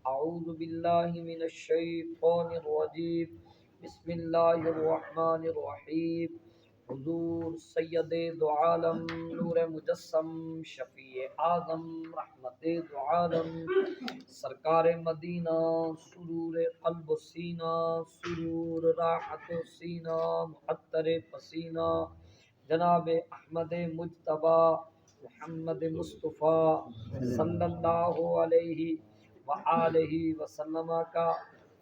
اعوذ باللہ من الشیطان الرجیم بسم اللہ الرحمن الرحیم حضور سید دو عالم نور مجسم شفیع اعظم رحمت دو عالم سرکار مدینہ سرور قلب و سینہ سرور راحت و سینہ معطر پسینہ جناب احمد مجتبی محمد مصطفیٰ صلی اللہ علیہ وآلہ وسلم کا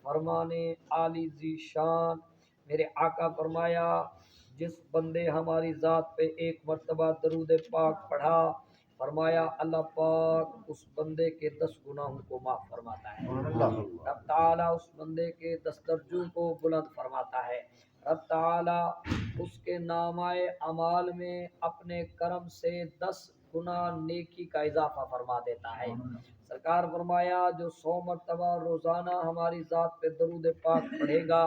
فرمان عالی ذی شان۔ میرے آقا فرمایا جس بندے ہماری ذات پہ ایک مرتبہ درود پاک پڑھا، فرمایا اللہ پاک اس بندے کے 10 گناہوں کو معاف فرماتا ہے، رب تعالیٰ اس بندے کے 10 درجوں کو بلند فرماتا ہے، رب تعالیٰ اس کے نامہ اعمال میں اپنے کرم سے 10 گنا نیکی کا اضافہ فرما دیتا ہے۔ سرکار فرمایا جو 100 مرتبہ روزانہ ہماری ذات پہ درود پاک پڑھے گا،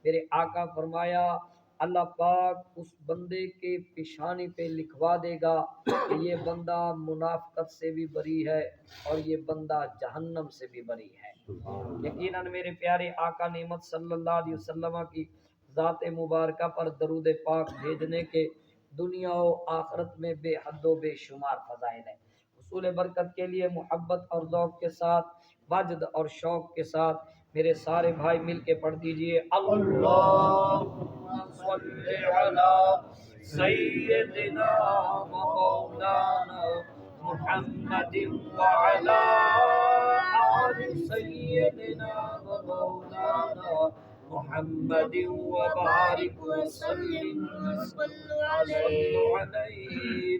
میرے آقا فرمایا اللہ پاک اس بندے کے پیشانی پہ لکھوا دے گا کہ یہ بندہ منافقت سے بھی بری ہے اور یہ بندہ جہنم سے بھی بری ہے۔ یقیناً میرے پیارے آقا نعمت صلی اللہ علیہ وسلم کی ذات مبارکہ پر درود پاک بھیجنے کے دنیا و آخرت میں بے حد و بے شمار فضائل ہیں۔ حصول برکت کے لیے محبت اور ذوق کے ساتھ، وجد اور شوق کے ساتھ میرے سارے بھائی مل کے پڑھ دیجئے اللہم صلی علی سیدنا و مولانا محمد وعلی آل سیدنا و مولانا محمد وبارک وسلم علیہ